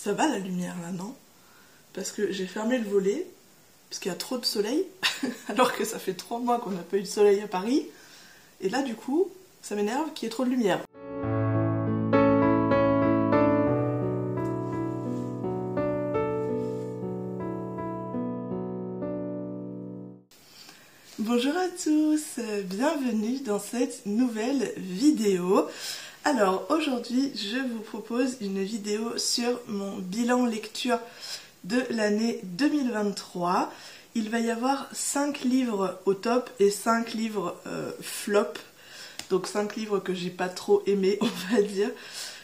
Ça va la lumière là, non? Parce que j'ai fermé le volet, parce qu'il y a trop de soleil, alors que ça fait 3 mois qu'on n'a pas eu de soleil à Paris. Et là du coup, ça m'énerve qu'il y ait trop de lumière. Bonjour à tous, bienvenue dans cette nouvelle vidéo. Alors aujourd'hui je vous propose une vidéo sur mon bilan lecture de l'année 2023. Il va y avoir 5 livres au top et 5 livres flop. Donc 5 livres que j'ai pas trop aimés, on va dire.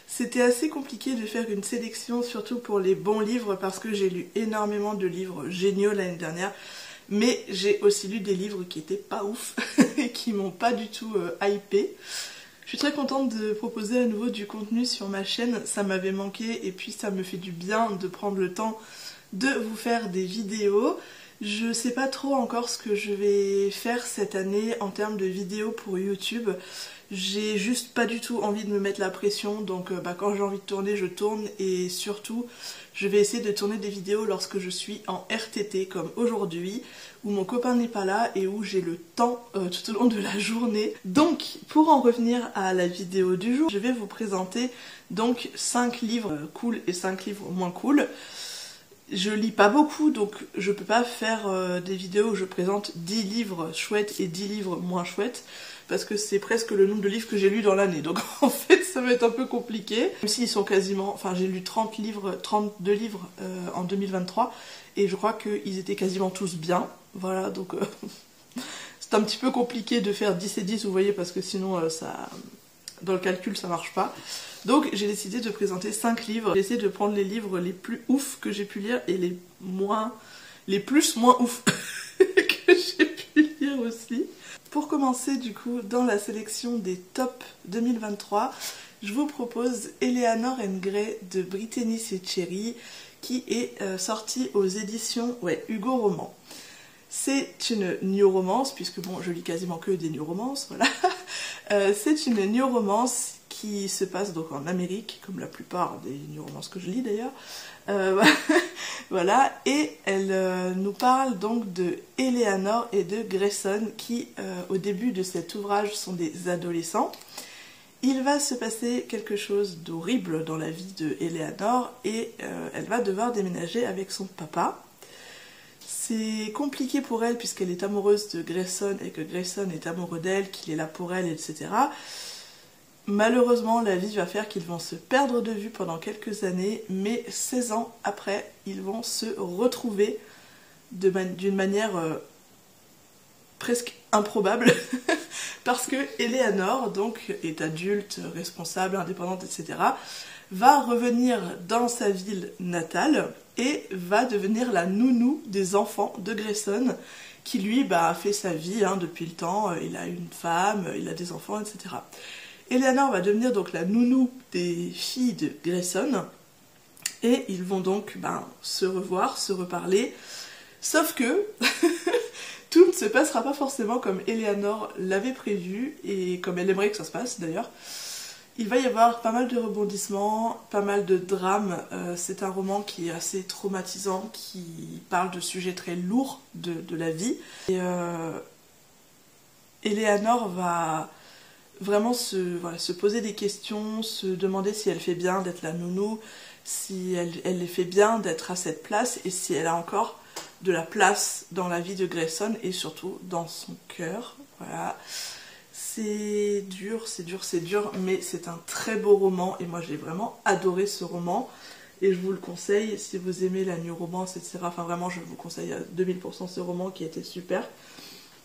C'était assez compliqué de faire une sélection, surtout pour les bons livres, parce que j'ai lu énormément de livres géniaux l'année dernière. Mais j'ai aussi lu des livres qui étaient pas ouf et qui m'ont pas du tout hypé. Je suis très contente de proposer à nouveau du contenu sur ma chaîne, ça m'avait manqué et puis ça me fait du bien de prendre le temps de vous faire des vidéos. Je sais pas trop encore ce que je vais faire cette année en termes de vidéos pour YouTube. J'ai juste pas du tout envie de me mettre la pression, donc quand j'ai envie de tourner, je tourne, et surtout je vais essayer de tourner des vidéos lorsque je suis en RTT comme aujourd'hui, où mon copain n'est pas là et où j'ai le temps tout au long de la journée. Donc pour en revenir à la vidéo du jour, je vais vous présenter donc 5 livres cool et 5 livres moins cool. Je lis pas beaucoup, donc je peux pas faire des vidéos où je présente 10 livres chouettes et 10 livres moins chouettes, parce que c'est presque le nombre de livres que j'ai lus dans l'année, donc en fait ça va être un peu compliqué. Même s'ils sont quasiment, enfin j'ai lu 32 livres en 2023, et je crois qu'ils étaient quasiment tous bien, voilà, donc c'est un petit peu compliqué de faire 10 et 10, vous voyez, parce que sinon ça, dans le calcul ça marche pas. Donc j'ai décidé de présenter 5 livres. J'ai essayé de prendre les livres les plus ouf que j'ai pu lire et les moins ouf que j'ai pu lire aussi. Pour commencer du coup dans la sélection des top 2023, je vous propose Eleanor and Gray de Brittany Cherry, qui est sortie aux éditions Hugo Roman. C'est une new romance, puisque bon je lis quasiment que des new romances, voilà. C'est une new romance qui se passe donc en Amérique, comme la plupart des new romances que je lis d'ailleurs. Voilà, et elle nous parle donc de Eleanor et de Grayson, qui au début de cet ouvrage sont des adolescents. Il va se passer quelque chose d'horrible dans la vie de Eleanor, et elle va devoir déménager avec son papa. C'est compliqué pour elle puisqu'elle est amoureuse de Grayson et que Grayson est amoureux d'elle, qu'il est là pour elle, etc. Malheureusement, la vie va faire qu'ils vont se perdre de vue pendant quelques années, mais 16 ans après, ils vont se retrouver d'une manière presque improbable, parce que Eleanor, donc, est adulte, responsable, indépendante, etc., va revenir dans sa ville natale et va devenir la nounou des enfants de Grayson, qui lui fait sa vie depuis le temps, il a une femme, il a des enfants, etc. Eleanor va devenir donc la nounou des filles de Grayson, et ils vont donc se revoir, se reparler, sauf que tout ne se passera pas forcément comme Eleanor l'avait prévu, et comme elle aimerait que ça se passe d'ailleurs. Il va y avoir pas mal de rebondissements, pas mal de drames. C'est un roman qui est assez traumatisant, qui parle de sujets très lourds de la vie. Et Eleanor va vraiment se poser des questions, se demander si elle fait bien d'être la nounou, si elle fait bien d'être à cette place, et si elle a encore de la place dans la vie de Grayson, et surtout dans son cœur. Voilà. C'est dur, mais c'est un très beau roman, et moi j'ai vraiment adoré ce roman, et je vous le conseille si vous aimez la new romance, etc. Enfin vraiment, je vous conseille à 2000% ce roman qui était super.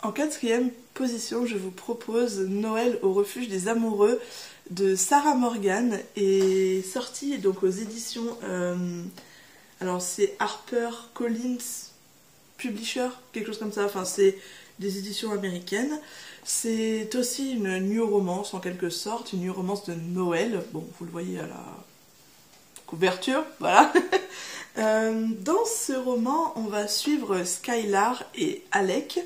En 4e position, je vous propose Noël au refuge des amoureux de Sarah Morgan, et sorti donc aux éditions, alors c'est HarperCollins Publisher, quelque chose comme ça, enfin c'est des éditions américaines. C'est aussi une new romance en quelque sorte, une new romance de Noël, bon vous le voyez à la couverture, voilà. Dans ce roman, on va suivre Skylar et Alec.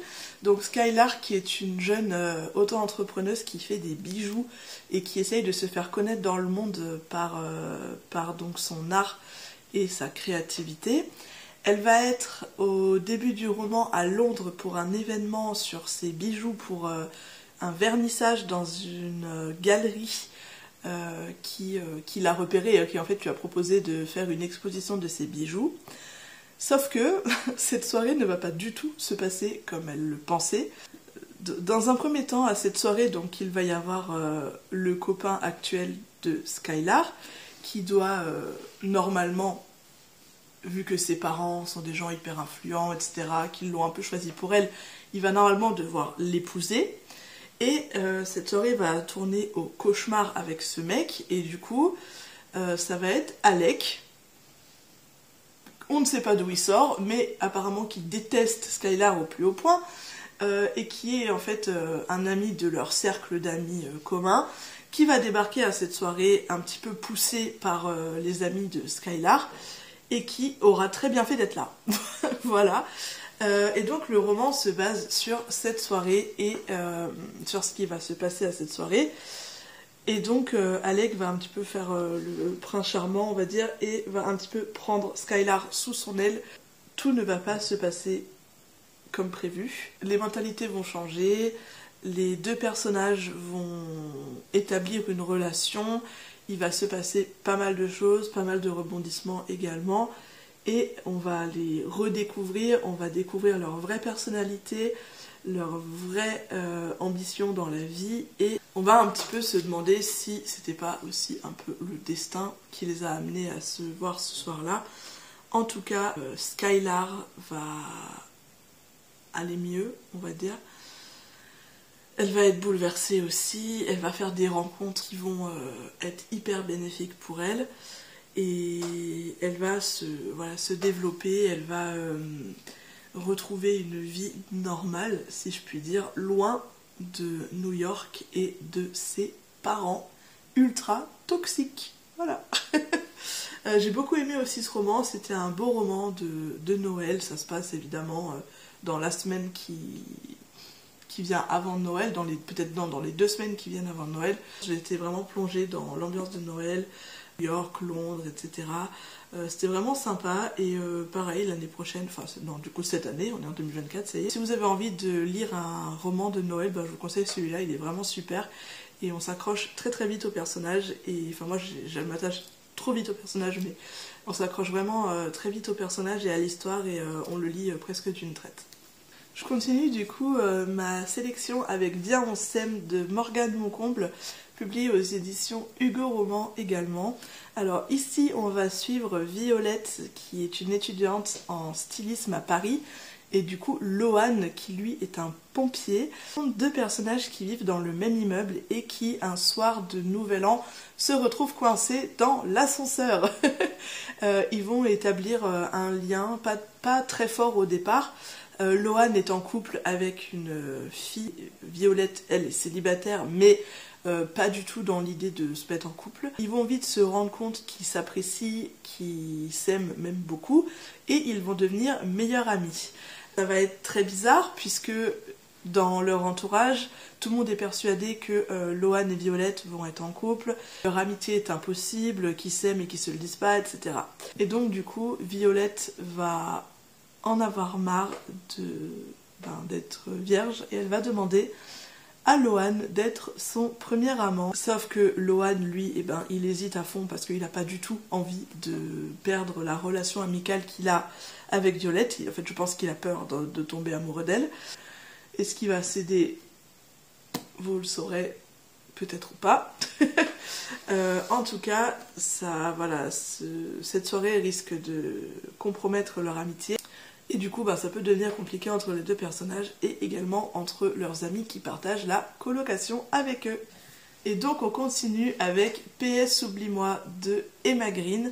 Donc Skylar qui est une jeune auto-entrepreneuse qui fait des bijoux et qui essaye de se faire connaître dans le monde par donc son art et sa créativité. Elle va être au début du roman à Londres pour un événement sur ses bijoux, pour un vernissage dans une galerie qui l'a repérée et qui en fait lui a proposé de faire une exposition de ses bijoux. Sauf que cette soirée ne va pas du tout se passer comme elle le pensait. Dans un premier temps, à cette soirée, donc, il va y avoir le copain actuel de Skylar, qui doit normalement, vu que ses parents sont des gens hyper influents, etc., qu'ils l'ont un peu choisi pour elle, il va normalement devoir l'épouser. Et cette soirée va tourner au cauchemar avec ce mec, et du coup, ça va être Alec. On ne sait pas d'où il sort, mais apparemment qu'il déteste Skylar au plus haut point, et qui est en fait un ami de leur cercle d'amis commun, qui va débarquer à cette soirée un petit peu poussé par les amis de Skylar, et qui aura très bien fait d'être là. Voilà. Et donc le roman se base sur cette soirée et sur ce qui va se passer à cette soirée. Et donc Alec va un petit peu faire le prince charmant, on va dire, et va un petit peu prendre Skylar sous son aile. Tout ne va pas se passer comme prévu. Les mentalités vont changer, les deux personnages vont établir une relation, il va se passer pas mal de choses, pas mal de rebondissements également, et on va les redécouvrir, on va découvrir leur vraie personnalité, leur vraie ambition dans la vie, et on va un petit peu se demander si c'était pas aussi un peu le destin qui les a amenés à se voir ce soir-là. En tout cas, Skylar va aller mieux, on va dire. Elle va être bouleversée aussi, elle va faire des rencontres qui vont être hyper bénéfiques pour elle, et elle va se développer, elle va retrouver une vie normale, si je puis dire, loin de New York et de ses parents ultra toxiques. Voilà. J'ai beaucoup aimé aussi ce roman, c'était un beau roman de Noël, ça se passe évidemment dans la semaine qui vient avant Noël, peut-être dans les 2 semaines qui viennent avant Noël. J'ai été vraiment plongée dans l'ambiance de Noël, New York, Londres, etc. C'était vraiment sympa, et pareil l'année prochaine, du coup cette année, on est en 2024, ça y est. Si vous avez envie de lire un roman de Noël, je vous conseille celui-là, il est vraiment super, et on s'accroche très très vite au personnage, et enfin moi je m'attache trop vite au personnage, mais on s'accroche vraiment très vite au personnage et à l'histoire, et on le lit presque d'une traite. Je continue du coup ma sélection avec Viens on s'aime de Morgane Moncomble, publié aux éditions Hugo Roman également. Alors ici on va suivre Violette, qui est une étudiante en stylisme à Paris, et du coup Lohan, qui lui est un pompier. Ce sont 2 personnages qui vivent dans le même immeuble et qui, un soir de Nouvel An, se retrouvent coincés dans l'ascenseur. Ils vont établir un lien pas très fort au départ. Lohan est en couple avec une fille, Violette, elle est célibataire, mais pas du tout dans l'idée de se mettre en couple. Ils vont vite se rendre compte qu'ils s'apprécient, qu'ils s'aiment même beaucoup, et ils vont devenir meilleurs amis. Ça va être très bizarre, puisque dans leur entourage, tout le monde est persuadé que Lohan et Violette vont être en couple, leur amitié est impossible, qu'ils s'aiment et qu'ils se le disent pas, etc. Et donc du coup, Violette va en avoir marre d'être vierge, et elle va demander à Lohan d'être son premier amant. Sauf que Lohan, lui, il hésite à fond, parce qu'il n'a pas du tout envie de perdre la relation amicale qu'il a avec Violette. En fait, je pense qu'il a peur de tomber amoureux d'elle. Est-ce qu'il va céder? Vous le saurez peut-être ou pas. En tout cas, cette soirée risque de compromettre leur amitié. Et du coup, ça peut devenir compliqué entre les 2 personnages, et également entre leurs amis qui partagent la colocation avec eux. Et donc on continue avec PS Oublie-moi de Emma Green.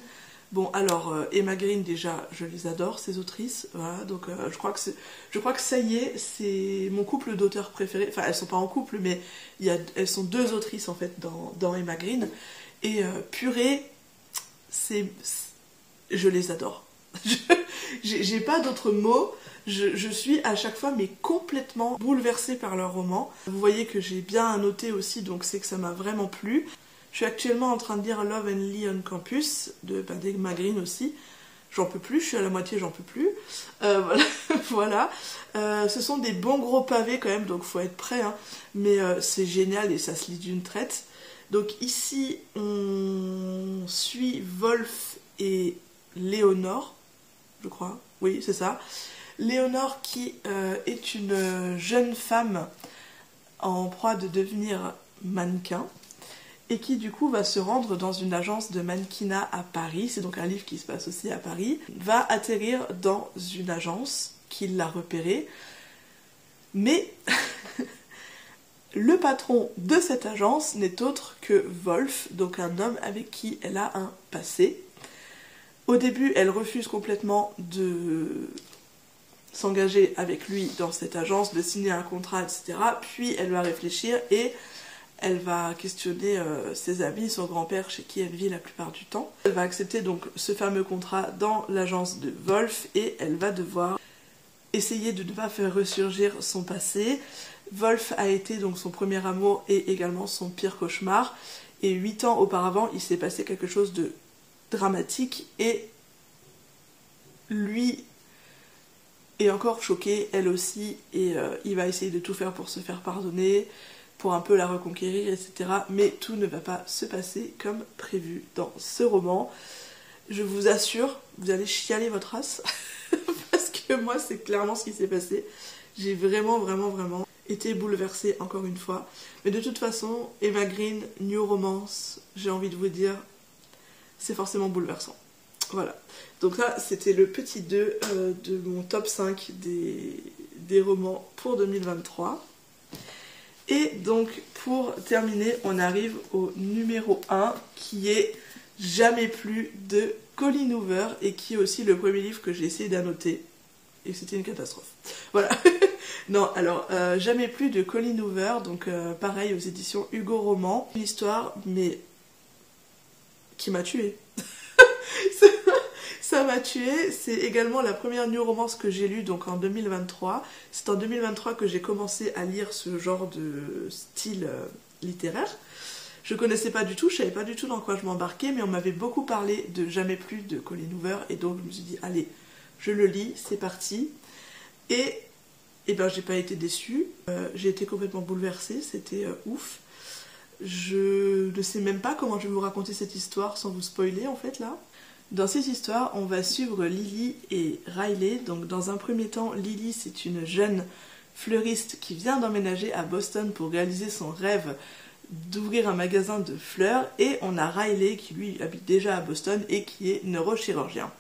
Bon, alors Emma Green, déjà je les adore, ces autrices, voilà, donc je crois que ça y est, c'est mon couple d'auteurs préféré. Enfin, elles sont pas en couple, mais elles sont 2 autrices en fait dans Emma Green, et purée, je les adore. J'ai pas d'autres mots, je suis à chaque fois mais complètement bouleversée par leur roman. Vous voyez que j'ai bien annoté aussi, donc c'est que ça m'a vraiment plu. Je suis actuellement en train de lire Love and Lee on Campus, d'Emma Green aussi. j'en peux plus, je suis à la moitié, j'en peux plus. Voilà. Voilà. Ce sont des bons gros pavés quand même, donc faut être prêt, hein. Mais c'est génial et ça se lit d'une traite. Donc ici, on suit Wolf et Léonore, je crois. Oui, c'est ça. Léonore qui est une jeune femme en proie de devenir mannequin et qui du coup va se rendre dans une agence de mannequinat à Paris, c'est donc un livre qui se passe aussi à Paris, va atterrir dans une agence qui l'a repérée, mais le patron de cette agence n'est autre que Wolf, donc un homme avec qui elle a un passé. Au début, elle refuse complètement de s'engager avec lui dans cette agence, de signer un contrat, etc. Puis elle va réfléchir et elle va questionner ses amis, son grand-père chez qui elle vit la plupart du temps. Elle va accepter donc ce fameux contrat dans l'agence de Wolf et elle va devoir essayer de ne pas faire ressurgir son passé. Wolf a été donc son premier amour et également son pire cauchemar. Et 8 ans auparavant, il s'est passé quelque chose de dramatique et lui est encore choqué, elle aussi, et il va essayer de tout faire pour se faire pardonner, pour un peu la reconquérir, etc. Mais tout ne va pas se passer comme prévu dans ce roman. Je vous assure, vous allez chialer votre race, parce que moi c'est clairement ce qui s'est passé. J'ai vraiment été bouleversée encore une fois. Mais de toute façon, Emma Green, New Romance, j'ai envie de vous dire, c'est forcément bouleversant. Voilà. Donc là, c'était le petit 2 de mon top 5 des romans pour 2023. Et donc, pour terminer, on arrive au numéro 1, qui est Jamais plus de Colleen Hoover, et qui est aussi le premier livre que j'ai essayé d'annoter. Et c'était une catastrophe. Voilà. Non, alors, Jamais plus de Colleen Hoover, donc pareil aux éditions Hugo Roman. Une histoire, mais qui m'a tuée. Ça m'a tuée. C'est également la première new romance que j'ai lue, donc en 2023. C'est en 2023 que j'ai commencé à lire ce genre de style littéraire. Je connaissais pas du tout, je savais pas du tout dans quoi je m'embarquais, mais on m'avait beaucoup parlé de Jamais plus de Colleen Hoover, et donc je me suis dit, allez, je le lis, c'est parti. Et ben j'ai pas été déçue, j'ai été complètement bouleversée, c'était ouf. Je ne sais même pas comment je vais vous raconter cette histoire sans vous spoiler en fait là. Dans cette histoire, on va suivre Lily et Riley. Donc dans un premier temps, Lily c'est une jeune fleuriste qui vient d'emménager à Boston pour réaliser son rêve d'ouvrir un magasin de fleurs, et on a Riley qui lui habite déjà à Boston et qui est neurochirurgien.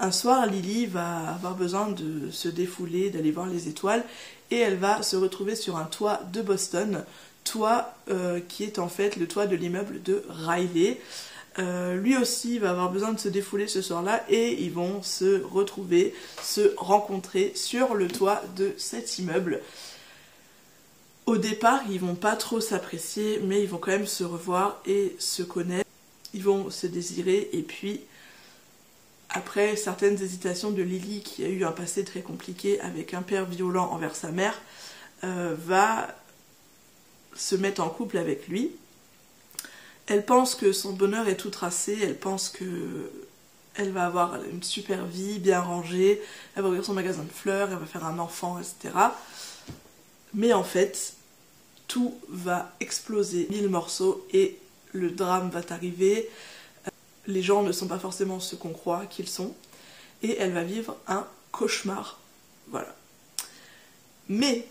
Un soir, Lily va avoir besoin de se défouler, d'aller voir les étoiles, et elle va se retrouver sur un toit de Boston, toit qui est en fait le toit de l'immeuble de Riley. Lui aussi va avoir besoin de se défouler ce soir-là, et ils vont se retrouver, se rencontrer sur le toit de cet immeuble. Au départ, ils vont pas trop s'apprécier, mais ils vont quand même se revoir et se connaître. Ils vont se désirer, et puis après certaines hésitations de Lily, qui a eu un passé très compliqué avec un père violent envers sa mère, va se mettre en couple avec lui. Elle pense que son bonheur est tout tracé, elle pense que elle va avoir une super vie, bien rangée, elle va ouvrir son magasin de fleurs, elle va faire un enfant, etc. Mais en fait, tout va exploser, 1000 morceaux, et le drame va arriver. Les gens ne sont pas forcément ce qu'on croit qu'ils sont, et elle va vivre un cauchemar. Voilà. Mais,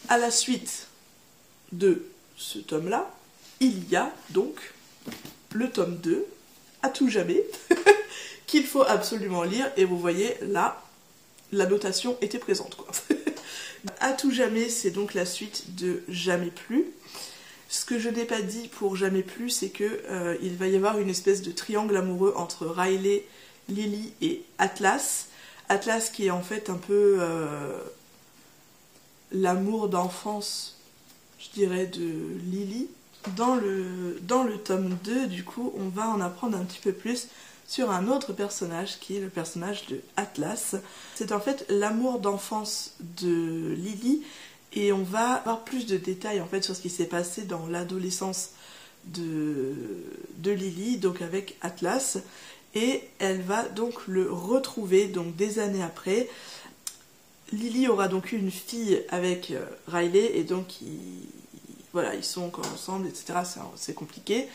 à la suite de ce tome-là, il y a donc le tome 2, à tout jamais, qu'il faut absolument lire, et vous voyez, là, la notation était présente, quoi. À tout jamais, c'est donc la suite de Jamais plus. Ce que je n'ai pas dit pour Jamais plus, c'est que il va y avoir une espèce de triangle amoureux entre Riley, Lily et Atlas. Atlas qui est en fait un peu l'amour d'enfance, je dirais, de Lily. Dans le tome 2, du coup, on va en apprendre un petit peu plus sur un autre personnage qui est le personnage de Atlas. C'est en fait l'amour d'enfance de Lily, et on va avoir plus de détails en fait sur ce qui s'est passé dans l'adolescence de Lily, donc avec Atlas. et elle va donc le retrouver donc des années après. Lily aura donc eu une fille avec Riley et donc voilà, ils sont encore ensemble, etc. C'est compliqué.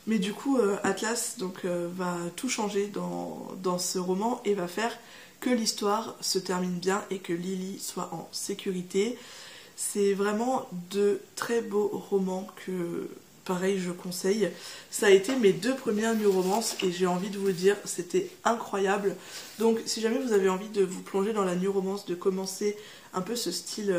Mais du coup, Atlas donc, va tout changer dans ce roman et va faire que l'histoire se termine bien et que Lily soit en sécurité. C'est vraiment de très beaux romans que, pareil, je conseille. Ça a été mes 2 premières new romances et j'ai envie de vous dire, c'était incroyable. Donc si jamais vous avez envie de vous plonger dans la new romance, de commencer un peu ce style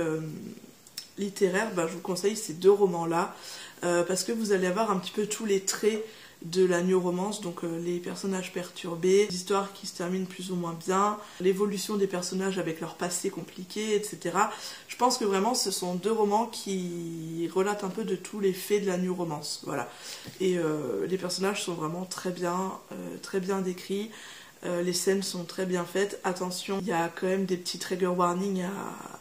littéraire, je vous conseille ces 2 romans-là. Parce que vous allez avoir un petit peu tous les traits de la new romance, donc les personnages perturbés, les histoires qui se terminent plus ou moins bien, l'évolution des personnages avec leur passé compliqué, etc. Je pense que vraiment ce sont 2 romans qui relatent un peu de tous les faits de la new romance, voilà. Et les personnages sont vraiment très bien décrits, les scènes sont très bien faites. Attention, il y a quand même des petits trigger warnings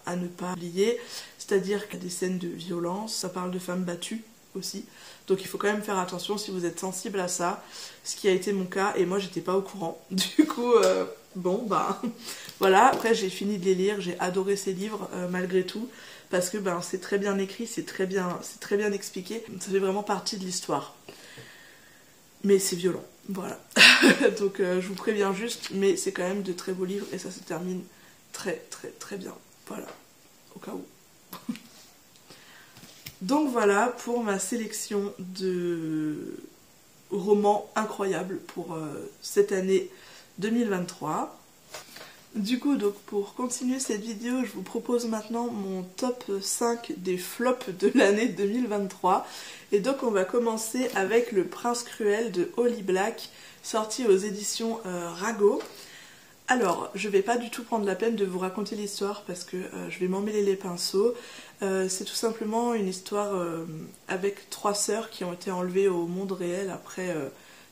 à ne pas oublier, c'est-à-dire qu'il y a des scènes de violence, ça parle de femmes battues aussi, donc il faut quand même faire attention si vous êtes sensible à ça, ce qui a été mon cas et moi j'étais pas au courant, du coup bon voilà. Après j'ai fini de les lire, j'ai adoré ces livres malgré tout, parce que c'est très bien écrit, c'est très bien expliqué, ça fait vraiment partie de l'histoire, mais c'est violent, voilà. Donc je vous préviens juste, mais c'est quand même de très beaux livres et ça se termine très bien, voilà, au cas où. Donc voilà pour ma sélection de romans incroyables pour cette année 2023. Du coup, donc pour continuer cette vidéo, je vous propose maintenant mon top 5 des flops de l'année 2023. Et donc on va commencer avec Le Prince Cruel de Holly Black, sorti aux éditions Rago. Alors, je vais pas du tout prendre la peine de vous raconter l'histoire parce que je vais m'emmêler les pinceaux. C'est tout simplement une histoire avec 3 sœurs qui ont été enlevées au monde réel après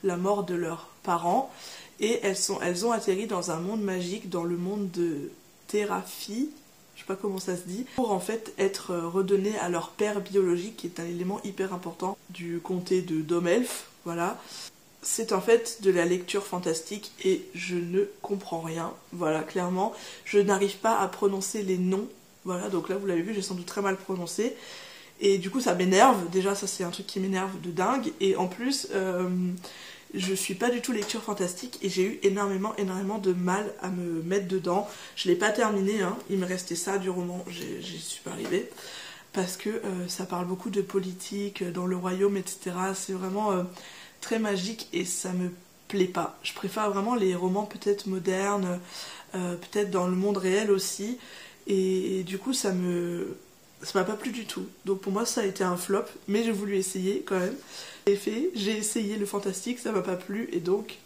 la mort de leurs parents. Et elles ont atterri dans un monde magique, dans le monde de Thérapie, je sais pas comment ça se dit, pour en fait être redonnées à leur père biologique, qui est un élément hyper important du comté de Domelf, voilà. C'est en fait de la lecture fantastique et je ne comprends rien, voilà, clairement. Je n'arrive pas à prononcer les noms, voilà, donc là vous l'avez vu, j'ai sans doute très mal prononcé. Et du coup ça m'énerve, déjà ça c'est un truc qui m'énerve de dingue. Et en plus, je suis pas du tout lecture fantastique et j'ai eu énormément de mal à me mettre dedans. Je l'ai pas terminé, hein. Il me restait ça du roman, j'y suis pas arrivée. Parce que ça parle beaucoup de politique dans le royaume, etc. C'est vraiment... très magique et ça me plaît pas. Je préfère vraiment les romans peut-être modernes, peut-être dans le monde réel aussi, et du coup ça m'a pas plu du tout. Donc pour moi ça a été un flop, mais j'ai voulu essayer quand même. J'ai essayé le fantastique, ça m'a pas plu et donc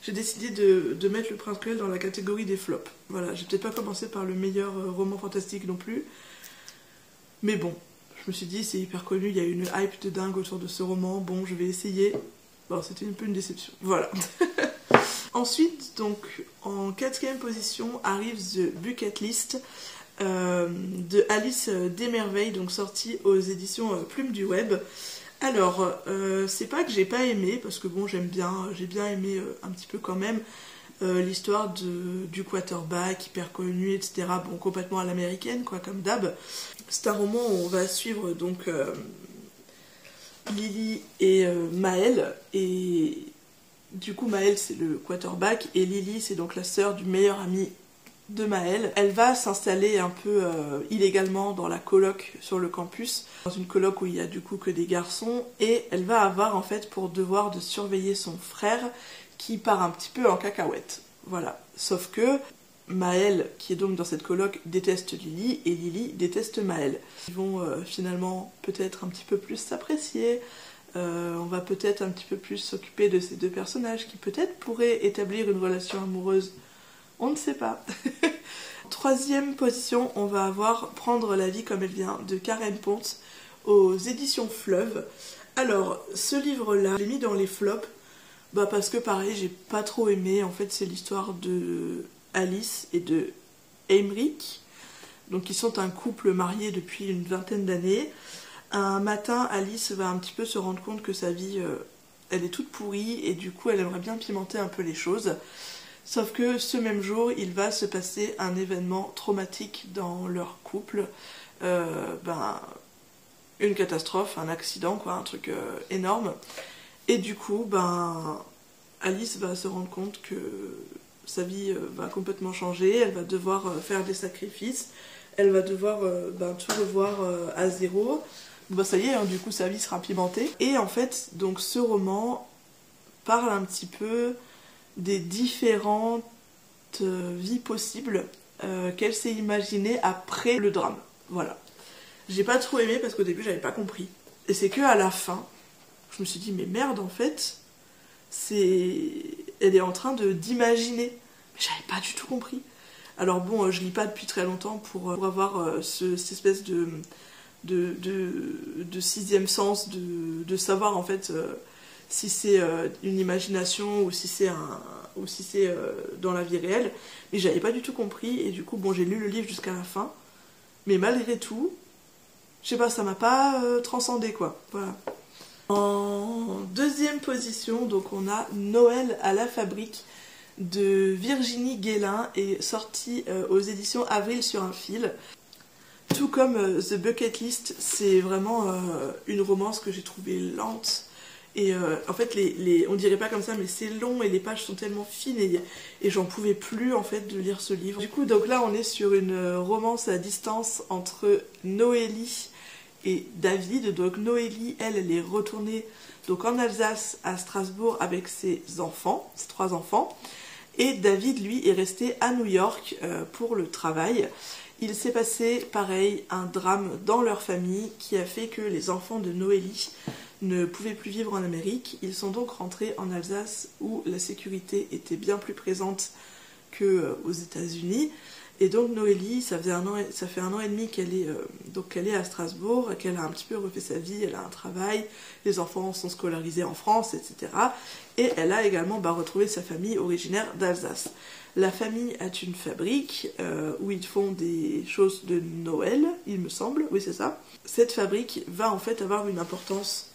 j'ai décidé de mettre Le Prince Cruel dans la catégorie des flops. Voilà, j'ai peut-être pas commencé par le meilleur roman fantastique non plus, mais bon. Je me suis dit, c'est hyper connu, il y a une hype de dingue autour de ce roman, bon, je vais essayer. Bon, c'était un peu une déception, voilà. Ensuite, donc, en 4e position, arrive The Bucket List de Alice Desmerveilles, donc sorti aux éditions Plume du Web. Alors, c'est pas que j'ai pas aimé, parce que bon, j'ai bien aimé un petit peu quand même l'histoire du quarterback hyper connu, etc. Bon, complètement à l'américaine, quoi, comme d'hab. C'est un roman où on va suivre donc Lily et Maël, et du coup Maël c'est le quarterback et Lily c'est donc la sœur du meilleur ami de Maël. Elle va s'installer un peu illégalement dans la coloc sur le campus, dans une coloc où il y a du coup que des garçons, et elle va avoir en fait pour devoir de surveiller son frère qui part un petit peu en cacahuète. Voilà, sauf que Maël, qui est donc dans cette coloc, déteste Lily et Lily déteste Maël. Ils vont finalement peut-être un petit peu plus s'apprécier, on va peut-être un petit peu plus s'occuper de ces 2 personnages qui peut-être pourraient établir une relation amoureuse, on ne sait pas. 3e position, on va avoir Prendre la vie comme elle vient de Karen Ponce aux éditions Fleuve. Alors, ce livre-là, je l'ai mis dans les flops, parce que pareil, j'ai pas trop aimé. En fait, c'est l'histoire de Alice et de Aymeric, donc ils sont un couple marié depuis une 20aine d'années. Un matin, Alice va un petit peu se rendre compte que sa vie elle est toute pourrie et du coup elle aimerait bien pimenter un peu les choses. Sauf que ce même jour, il va se passer un événement traumatique dans leur couple. Une catastrophe, un accident, quoi, un truc énorme. Et du coup, Alice va se rendre compte que sa vie va complètement changer, elle va devoir faire des sacrifices, elle va devoir tout revoir à zéro. Ça y est, hein, du coup sa vie sera pimentée. Et en fait, donc ce roman parle un petit peu des différentes vies possibles qu'elle s'est imaginées après le drame. Voilà. J'ai pas trop aimé parce qu'au début j'avais pas compris. Et c'est que à la fin, je me suis dit mais merde en fait, elle est en train d'imaginer. Mais j'avais pas du tout compris. Alors bon, je lis pas depuis très longtemps pour avoir cette espèce de sixième sens, de savoir en fait si c'est une imagination ou si c'est dans la vie réelle. Mais j'avais pas du tout compris et du coup bon j'ai lu le livre jusqu'à la fin. Mais malgré tout, je sais pas, ça m'a pas transcendé quoi. Voilà. En deuxième position, donc on a Noël à la fabrique de Virginie Guélin et sorti aux éditions Avril sur un fil. Tout comme The Bucket List, c'est vraiment une romance que j'ai trouvée lente. Et en fait, on dirait pas comme ça, mais c'est long et les pages sont tellement fines et j'en pouvais plus en fait de lire ce livre. Du coup, donc là, on est sur une romance à distance entre Noélie et David. Donc Noélie, elle est retournée donc en Alsace, à Strasbourg, avec ses enfants, ses 3 enfants. Et David, lui, est resté à New York pour le travail. Il s'est passé, pareil, un drame dans leur famille qui a fait que les enfants de Noélie ne pouvaient plus vivre en Amérique. Ils sont donc rentrés en Alsace où la sécurité était bien plus présente qu'aux États-Unis. Et donc Noélie, ça fait 1 an et demi qu'elle est à Strasbourg, qu'elle a un petit peu refait sa vie, elle a un travail, les enfants sont scolarisés en France, etc. Et elle a également retrouvé sa famille originaire d'Alsace. La famille a une fabrique où ils font des choses de Noël, il me semble, oui c'est ça. Cette fabrique va en fait avoir une importance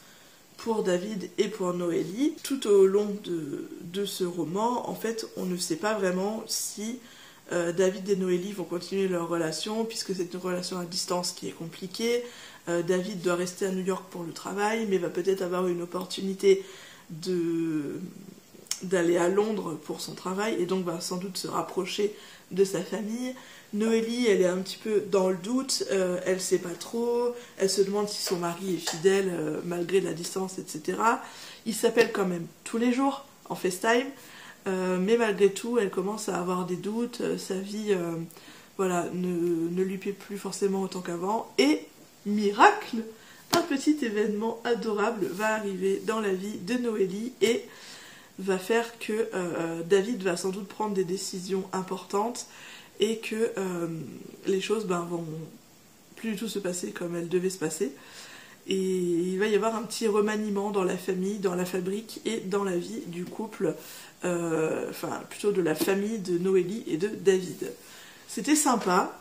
pour David et pour Noélie. Tout au long de ce roman, en fait, on ne sait pas vraiment si David et Noélie vont continuer leur relation, puisque c'est une relation à distance qui est compliquée. David doit rester à New York pour le travail, mais va peut-être avoir une opportunité d'aller à Londres pour son travail, et donc va sans doute se rapprocher de sa famille. Noélie, elle est un petit peu dans le doute, elle sait pas trop, elle se demande si son mari est fidèle malgré la distance, etc. Ils s'appellent quand même tous les jours en FaceTime, mais malgré tout, elle commence à avoir des doutes, sa vie ne lui plaît plus forcément autant qu'avant, et miracle, un petit événement adorable va arriver dans la vie de Noélie et va faire que David va sans doute prendre des décisions importantes et que les choses vont plus du tout se passer comme elles devaient se passer. Et il va y avoir un petit remaniement dans la famille, dans la fabrique et dans la vie du couple, plutôt de la famille de Noélie et de David. C'était sympa.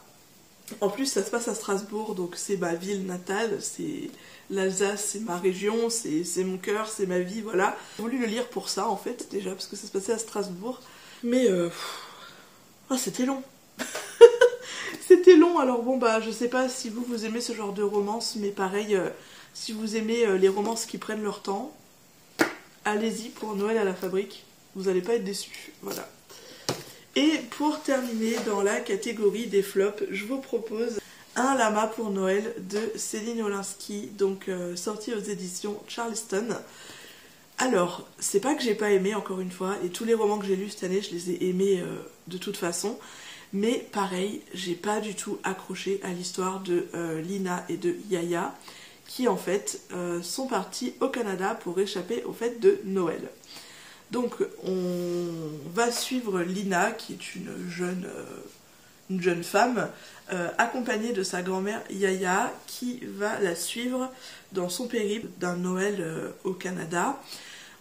En plus, ça se passe à Strasbourg, donc c'est ma ville natale, c'est l'Alsace, c'est ma région, c'est mon cœur, c'est ma vie, voilà. J'ai voulu le lire pour ça, en fait, déjà, parce que ça se passait à Strasbourg. Mais, c'était long. C'était long, alors bon, je sais pas si vous aimez ce genre de romance, mais pareil, si vous aimez les romances qui prennent leur temps, allez-y pour Noël à la fabrique, vous allez pas être déçus, voilà. Et pour terminer dans la catégorie des flops, je vous propose Un lama pour Noël de Céline Olinsky, donc sorti aux éditions Charleston. Alors, c'est pas que j'ai pas aimé encore une fois, et tous les romans que j'ai lus cette année, je les ai aimés de toute façon, mais pareil, j'ai pas du tout accroché à l'histoire de Lina et de Yaya, qui en fait sont partis au Canada pour échapper aux fêtes de Noël. Donc on va suivre Lina, qui est une jeune femme, accompagnée de sa grand-mère Yaya, qui va la suivre dans son périple d'un Noël au Canada.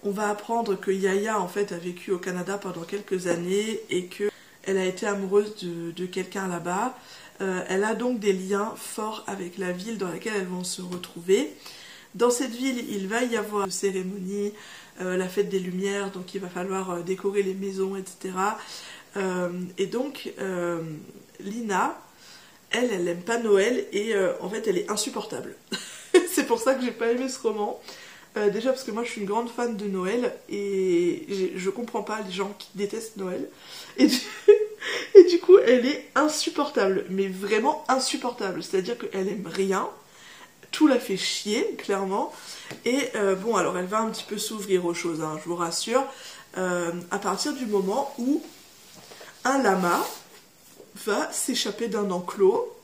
On va apprendre que Yaya en fait a vécu au Canada pendant quelques années et qu'elle a été amoureuse de quelqu'un là-bas. Elle a donc des liens forts avec la ville dans laquelle elles vont se retrouver. Dans cette ville, il va y avoir une cérémonie, la fête des Lumières, donc il va falloir décorer les maisons, etc. Et donc, Lina, elle aime pas Noël et en fait, elle est insupportable. C'est pour ça que j'ai pas aimé ce roman. Déjà parce que moi je suis une grande fan de Noël et je comprends pas les gens qui détestent Noël. Et du coup, elle est insupportable, mais vraiment insupportable. C'est-à-dire qu'elle aime rien. Tout la fait chier, clairement. Et bon, alors elle va un petit peu s'ouvrir aux choses, hein, je vous rassure. À partir du moment où un lama va s'échapper d'un enclos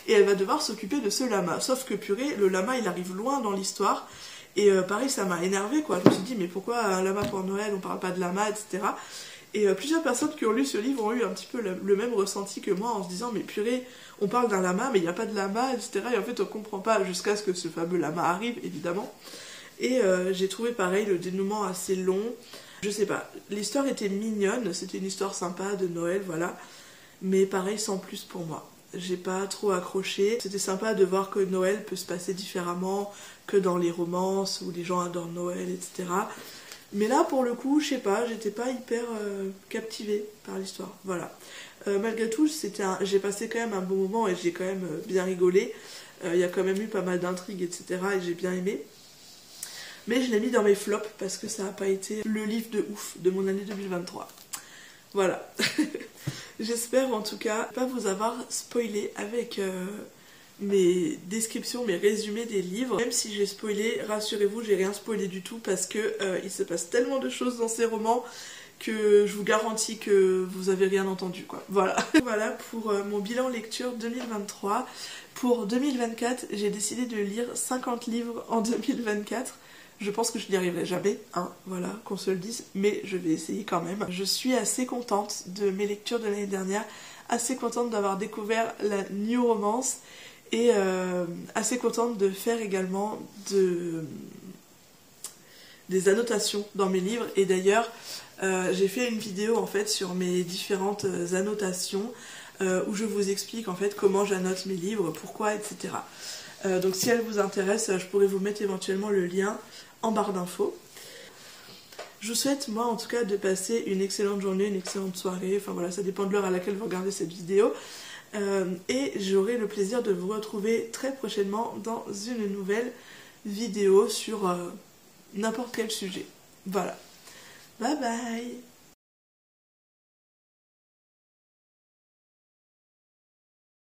et elle va devoir s'occuper de ce lama. Sauf que purée, le lama il arrive loin dans l'histoire. Et pareil, ça m'a énervé quoi. Je me suis dit, mais pourquoi un lama pour Noël, on parle pas de lama, etc. Et plusieurs personnes qui ont lu ce livre ont eu un petit peu le même ressenti que moi en se disant, mais purée, on parle d'un lama, mais il n'y a pas de lama, etc. Et en fait, on comprend pas jusqu'à ce que ce fameux lama arrive, évidemment. Et j'ai trouvé pareil le dénouement assez long. Je sais pas, l'histoire était mignonne, c'était une histoire sympa de Noël, voilà. Mais pareil, sans plus pour moi. J'ai pas trop accroché. C'était sympa de voir que Noël peut se passer différemment que dans les romances où les gens adorent Noël, etc. Mais là, pour le coup, je sais pas, j'étais pas hyper captivée par l'histoire. Voilà. Malgré tout, j'ai passé quand même un bon moment et j'ai quand même bien rigolé. Il y a quand même eu pas mal d'intrigues, etc. et j'ai bien aimé. Mais je l'ai mis dans mes flops parce que ça n'a pas été le livre de ouf de mon année 2023. Voilà. J'espère en tout cas pas vous avoir spoilé avec mes descriptions, mes résumés des livres. Même si j'ai spoilé, rassurez-vous, j'ai rien spoilé du tout parce que il se passe tellement de choses dans ces romans que je vous garantis que vous avez rien entendu quoi. Voilà. Voilà pour mon bilan lecture 2023. Pour 2024, j'ai décidé de lire 50 livres en 2024. Je pense que je n'y arriverai jamais, hein, voilà, qu'on se le dise, mais je vais essayer quand même. Je suis assez contente de mes lectures de l'année dernière, assez contente d'avoir découvert la New Romance et assez contente de faire également des annotations dans mes livres. Et d'ailleurs, j'ai fait une vidéo en fait sur mes différentes annotations où je vous explique en fait comment j'annote mes livres, pourquoi, etc. Donc si elle vous intéresse, je pourrais vous mettre éventuellement le lien en barre d'infos. Je vous souhaite, moi en tout cas, de passer une excellente journée, une excellente soirée, enfin voilà, ça dépend de l'heure à laquelle vous regardez cette vidéo. Et j'aurai le plaisir de vous retrouver très prochainement dans une nouvelle vidéo sur n'importe quel sujet. Voilà. Bye bye!